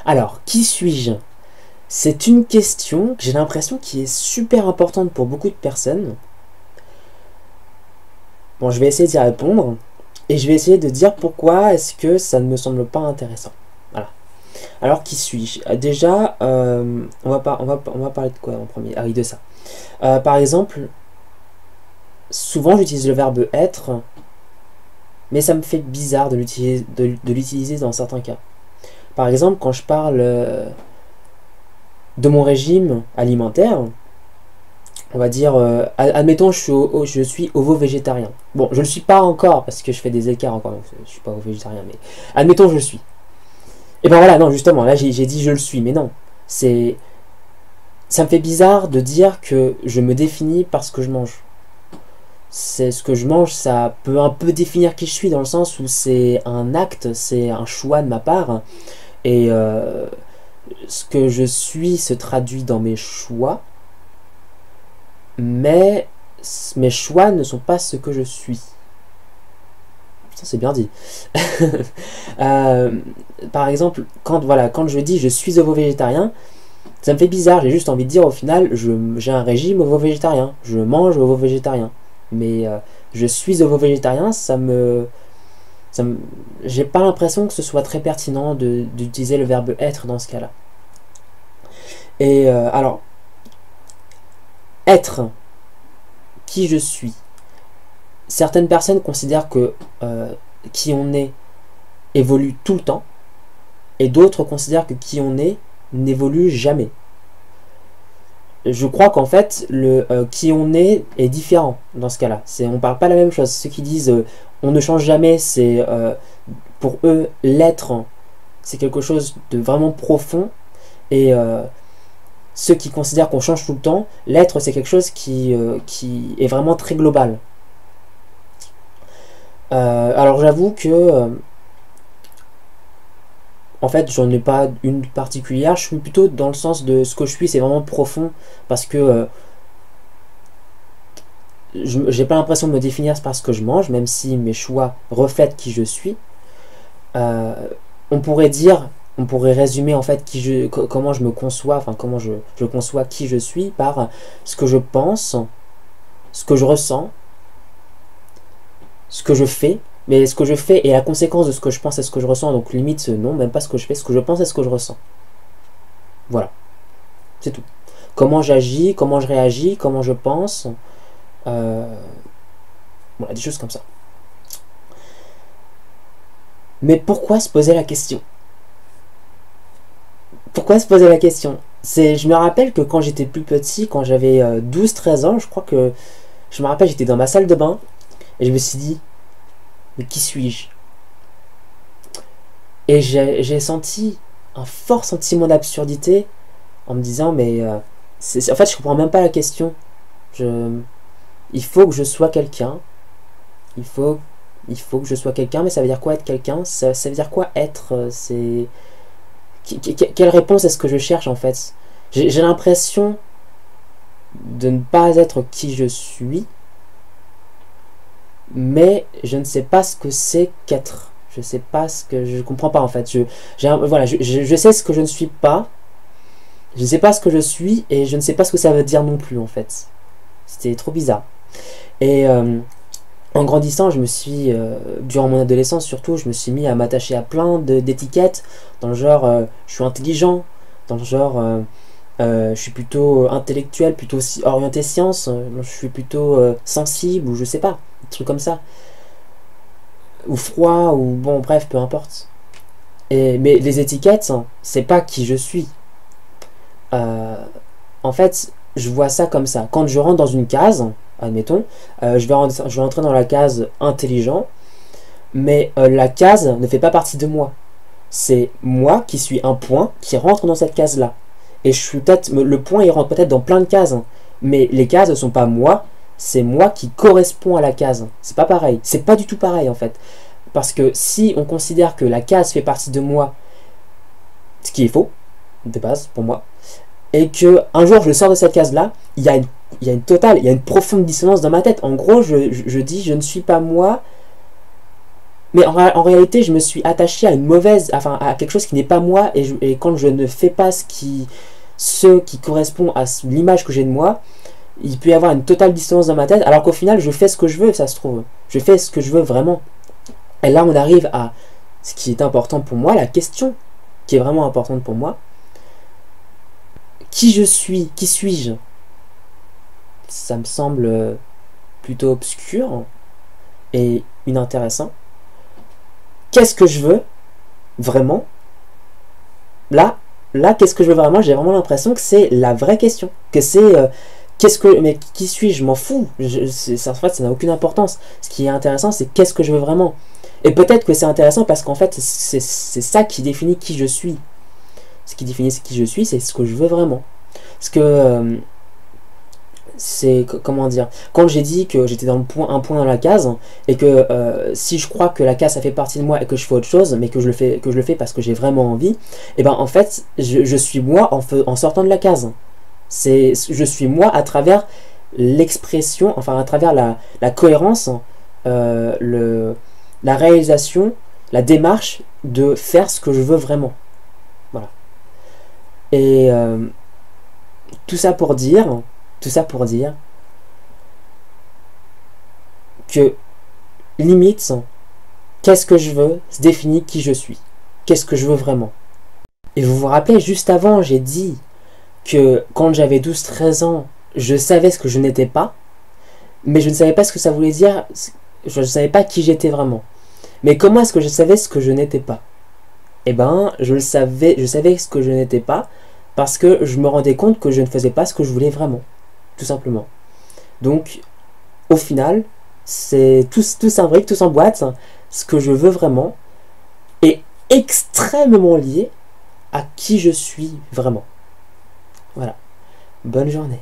Alors, qui suis-je? C'est une question, j'ai l'impression, qui est super importante pour beaucoup de personnes. Bon, je vais essayer d'y répondre. Et je vais essayer de dire pourquoi est-ce que ça ne me semble pas intéressant. Voilà. Alors, qui suis-je? Déjà, on va parler de quoi en premier? Ah oui, de ça. Par exemple, souvent j'utilise le verbe être, mais ça me fait bizarre de l'utiliser dans certains cas. Par exemple, quand je parle de mon régime alimentaire, on va dire, admettons, je suis ovo-végétarien. Bon, je ne le suis pas encore, parce que je fais des écarts encore, donc je ne suis pas ovo-végétarien, mais admettons, je le suis. Et ben voilà, non, justement, là j'ai dit je le suis, mais non. Ça me fait bizarre de dire que je me définis par ce que je mange. C'est ce que je mange, ça peut un peu définir qui je suis, dans le sens où c'est un acte, c'est un choix de ma part, et ce que je suis se traduit dans mes choix, mais mes choix ne sont pas ce que je suis. Ça c'est bien dit. Par exemple, quand je dis je suis ovo-végétarien, ça me fait bizarre, j'ai juste envie de dire au final, j'ai un régime ovo-végétarien, je mange ovo-végétarien. Mais je suis ovo-végétarien, j'ai pas l'impression que ce soit très pertinent d'utiliser le verbe être dans ce cas-là. Et alors, être, qui je suis. Certaines personnes considèrent que qui on est évolue tout le temps, et d'autres considèrent que qui on est n'évolue jamais. Je crois qu'en fait, le qui on est différent dans ce cas-là. On parle pas la même chose. Ceux qui disent on ne change jamais, c'est pour eux l'être, c'est quelque chose de vraiment profond. Et ceux qui considèrent qu'on change tout le temps, l'être c'est quelque chose qui est vraiment très global. Alors j'avoue que en fait, j'en ai pas une particulière, je suis plutôt dans le sens de ce que je suis, c'est vraiment profond, parce que j'ai pas l'impression de me définir par ce que je mange, même si mes choix reflètent qui je suis. On pourrait résumer en fait comment je me conçois, enfin comment je conçois qui je suis par ce que je pense, ce que je ressens, ce que je fais. Mais ce que je fais est la conséquence de ce que je pense et ce que je ressens. Donc limite, non, même pas ce que je fais, ce que je pense et ce que je ressens. Voilà. C'est tout. Comment j'agis, comment je réagis, comment je pense. Voilà, des choses comme ça. Mais pourquoi se poser la question? Pourquoi se poser la question? Je me rappelle que quand j'étais plus petit, quand j'avais 12-13 ans, je crois que... Je me rappelle, j'étais dans ma salle de bain et je me suis dit... Mais qui suis-je? Et j'ai senti un fort sentiment d'absurdité en me disant mais en fait je comprends même pas la question. Il faut que je sois quelqu'un. Il faut que je sois quelqu'un, mais ça veut dire quoi être quelqu'un? Ça veut dire quoi être? Quelle réponse est-ce que je cherche en fait? J'ai l'impression de ne pas être qui je suis, mais je ne sais pas ce que c'est qu'être. Je sais pas ce que... Je comprends pas en fait. Je sais ce que je ne suis pas. Je ne sais pas ce que je suis et je ne sais pas ce que ça veut dire non plus en fait. C'était trop bizarre. Et en grandissant, je me suis... durant mon adolescence surtout, je me suis mis à m'attacher à plein d'étiquettes. Dans le genre, je suis intelligent. Dans le genre... je suis plutôt intellectuel, plutôt orienté science, je suis plutôt sensible, ou je sais pas, des trucs comme ça. Ou froid, ou bon, bref, peu importe. Mais les étiquettes, c'est pas qui je suis. En fait, je vois ça comme ça. Quand je rentre dans une case, admettons, je vais rentrer dans la case intelligent, mais la case ne fait pas partie de moi. C'est moi qui suis un point qui rentre dans cette case-là. Et je suis peut-être, le point il rentre peut-être dans plein de cases, mais les cases ne sont pas moi, c'est moi qui correspond à la case. C'est pas pareil, c'est pas du tout pareil en fait. Parce que si on considère que la case fait partie de moi, ce qui est faux, de base pour moi, et que un jour je sors de cette case-là, il y a une profonde dissonance dans ma tête. En gros, je dis je ne suis pas moi, Mais en réalité, je me suis attaché à une mauvaise, enfin à quelque chose qui n'est pas moi, et quand je ne fais pas ce qui correspond à l'image que j'ai de moi, il peut y avoir une totale dissonance dans ma tête, alors qu'au final, je fais ce que je veux, ça se trouve. Je fais ce que je veux vraiment. Et là, on arrive à ce qui est important pour moi, la question qui est vraiment importante pour moi. Qui je suis? Qui suis-je? Ça me semble plutôt obscur et inintéressant. Qu'est-ce que je veux vraiment? Là, qu'est-ce que je veux vraiment? J'ai vraiment l'impression que c'est la vraie question. Que c'est mais qui suis-je? Je m'en fous. En fait, ça n'a aucune importance. Ce qui est intéressant, c'est qu'est-ce que je veux vraiment. Et peut-être que c'est intéressant parce qu'en fait, c'est ça qui définit qui je suis. Ce qui définit qui je suis, c'est ce que je veux vraiment. Parce que c'est comment dire, quand j'ai dit que j'étais dans un point dans la case et que si je crois que la case ça fait partie de moi et que je fais autre chose mais que je le fais parce que j'ai vraiment envie, et ben en fait je suis moi en sortant de la case. Je suis moi à travers l'expression, enfin à travers la cohérence, la réalisation, la démarche de faire ce que je veux vraiment. Voilà. Et tout ça pour dire que limite, qu'est-ce que je veux se définit qui je suis. Qu'est-ce que je veux vraiment. Et vous vous rappelez, juste avant, j'ai dit que quand j'avais 12-13 ans, je savais ce que je n'étais pas, mais je ne savais pas ce que ça voulait dire, je ne savais pas qui j'étais vraiment. Mais comment est-ce que je savais ce que je n'étais pas? Eh ben, je savais ce que je n'étais pas, parce que je me rendais compte que je ne faisais pas ce que je voulais vraiment, tout simplement. Donc, au final, c'est tout s'imbrique, tout s'emboîte. Ce que je veux vraiment est extrêmement lié à qui je suis vraiment. Voilà. Bonne journée.